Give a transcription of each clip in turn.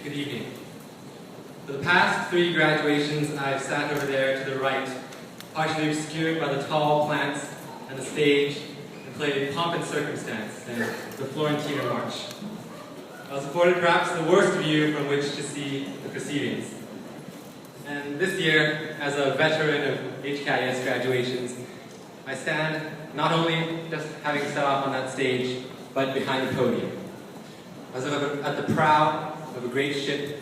Good evening. For the past 3 graduations, I've sat over there to the right, partially obscured by the tall plants and the stage, and played Pomp and Circumstance and the Florentina March. I was afforded perhaps the worst view from which to see the proceedings. And this year, as a veteran of HKIS graduations, I stand not only just having sat off on that stage, but behind the podium, as if at the prow of a great ship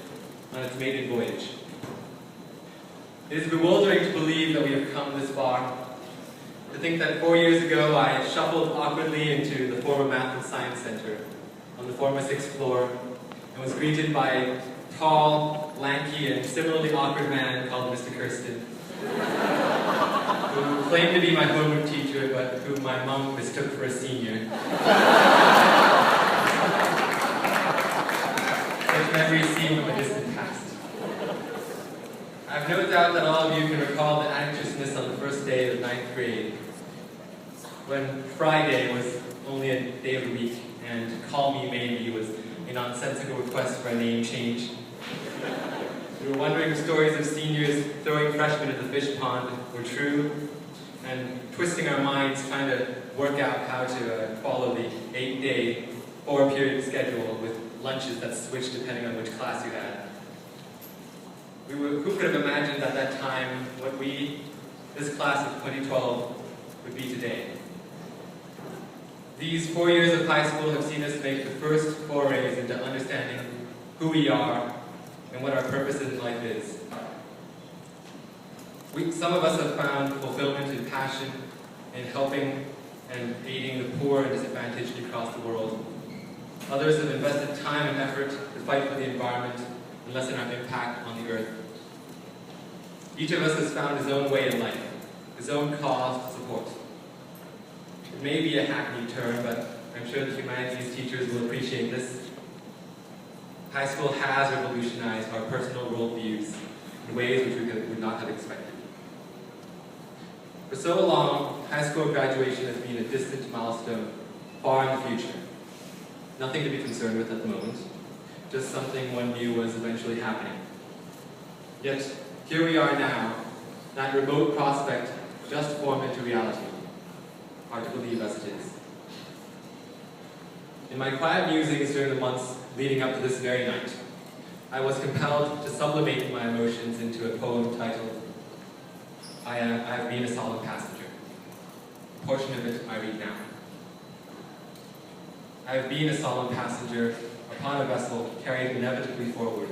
on its maiden voyage. It is bewildering to believe that we have come this far. To think that 4 years ago I shuffled awkwardly into the former Math and Science Center on the former 6th floor and was greeted by a tall, lanky, and similarly awkward man called Mr. Kirsten, who claimed to be my homeroom teacher, but whom my mom mistook for a senior. Such memories seem of a distant past. I have no doubt that all of you can recall the anxiousness on the first day of 9th grade, when Friday was only a day of the week, and Call Me Maybe was a nonsensical request for a name change. We were wondering if stories of seniors throwing freshmen into the fish pond were true, and twisting our minds trying to work out how to follow the 8-day, 4-period schedule with lunches that switched depending on which class you had. Who could have imagined at that time what this class of 2012, would be today? These 4 years of high school have seen us make the first forays into understanding who we are and what our purpose in life is. Some of us have found fulfillment and passion in helping and aiding the poor and disadvantaged across the world. Others have invested time and effort to fight for the environment and lessen our impact on the earth. Each of us has found his own way in life, his own cause to support. It may be a hackneyed term, but I'm sure the humanities teachers will appreciate this. High school has revolutionized our personal worldviews in ways which we would not have expected. For so long, high school graduation has been a distant milestone, far in the future. Nothing to be concerned with at the moment, just something one knew was eventually happening. Yet, here we are now, that remote prospect just formed into reality. Hard to believe as it is. In my quiet musings during the months leading up to this very night, I was compelled to sublimate my emotions into a poem titled, I have been a solemn passenger. A portion of it I read now. I have been a solemn passenger upon a vessel carried inevitably forward,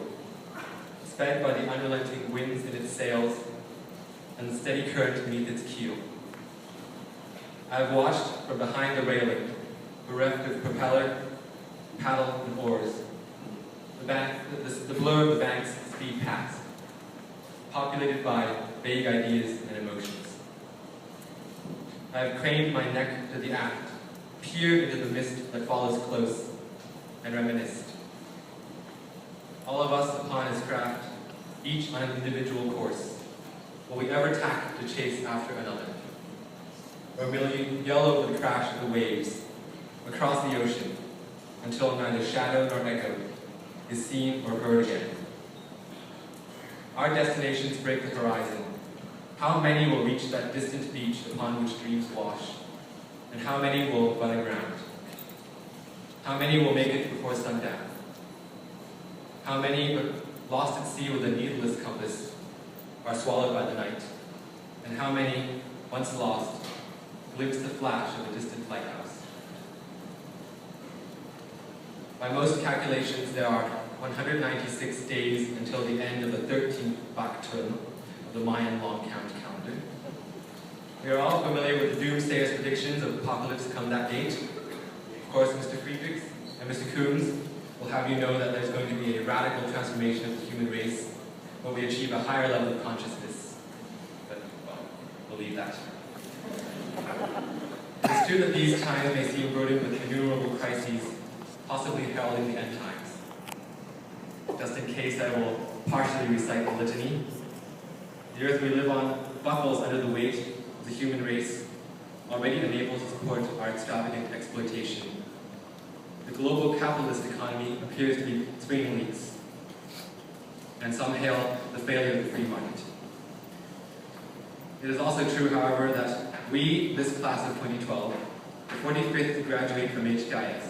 sped by the unrelenting winds in its sails and the steady current beneath its keel. I have watched from behind the railing, bereft of propeller, paddle, and oars, the blur of the banks speed past, populated by vague ideas and emotions. I have craned my neck to the aft, peered into the mist that follows close, and reminisced. All of us upon his craft, each on an individual course, will we ever tack to chase after another? Or will you yell over the crash of the waves, across the ocean, until neither shadow nor echo is seen or heard again? Our destinations break the horizon. How many will reach that distant beach upon which dreams wash? And how many will run aground? How many will make it before sundown? How many, lost at sea with a needless compass, are swallowed by the night? And how many, once lost, glimpse the flash of a distant lighthouse? By most calculations, there are 196 days until the end of the 13th Bakhtun of the Mayan long count calendar. We are all familiar with the doomsayers' predictions of apocalypse come that date. Of course, Mr. Friedrichs and Mr. Coombs will have you know that there's going to be a radical transformation of the human race where we achieve a higher level of consciousness. But, well, we'll leave that. It's true that these times may seem burdened with innumerable crises, possibly heralding the end times. Just in case, I will partially recite the litany. The earth we live on buckles under the weight of the human race, already unable to support our extravagant exploitation. The global capitalist economy appears to be spinning leaks. and some hail the failure of the free market. It is also true, however, that we, this class of 2012, the 45th to graduate from HTIS,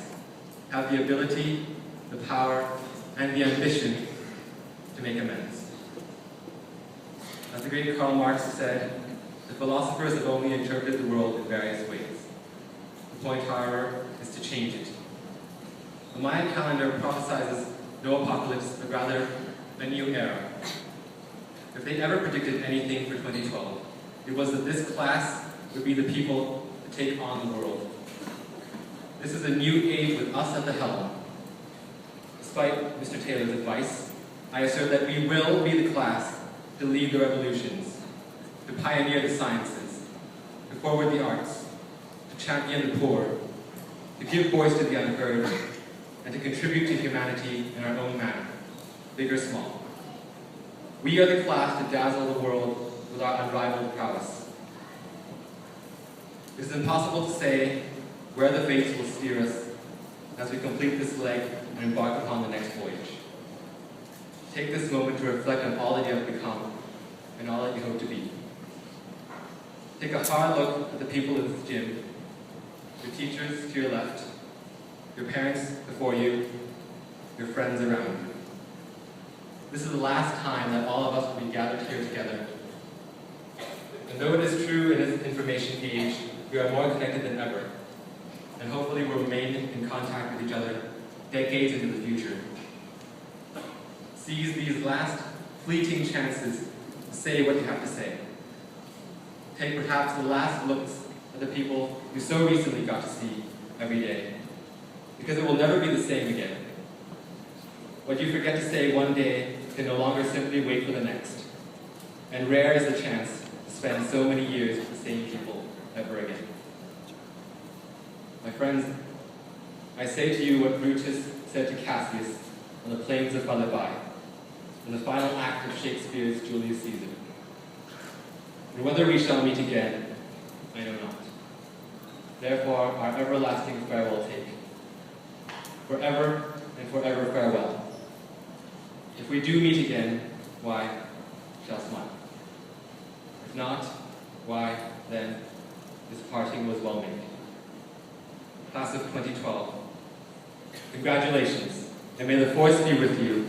have the ability, the power, and the ambition to make amends. As the great Karl Marx said, the philosophers have only interpreted the world in various ways. The point, however, is to change it. The Mayan calendar prophesizes no apocalypse, but rather a new era. If they ever predicted anything for 2012, it was that this class would be the people to take on the world. This is a new age with us at the helm. Despite Mr. Taylor's advice, I assert that we will be the class to lead the revolutions, to pioneer the sciences, to forward the arts, to champion the poor, to give voice to the unheard, and to contribute to humanity in our own manner, big or small. We are the class to dazzle the world with our unrivaled prowess. It is impossible to say where the fates will steer us as we complete this leg and embark upon the next voyage. Take this moment to reflect on all that you have become and all that you hope to be. Take a hard look at the people in this gym, your teachers to your left, your parents before you, your friends around you. This is the last time that all of us will be gathered here together. And though it is true in this information age, we are more connected than ever, and hopefully will remain in contact with each other decades into the future. Seize these last fleeting chances to say what you have to say. Take perhaps the last looks at the people you so recently got to see every day, because it will never be the same again. What you forget to say one day can no longer simply wait for the next, and rare is the chance to spend so many years with the same people ever again. My friends, I say to you what Brutus said to Cassius on the plains of Philippi, in the final act of Shakespeare's Julius Caesar. And whether we shall meet again, I know not. Therefore, our everlasting farewell take. Forever and forever farewell. If we do meet again, why, shall smile. If not, why, then, this parting was well made. Class of 2012, congratulations, and may the force be with you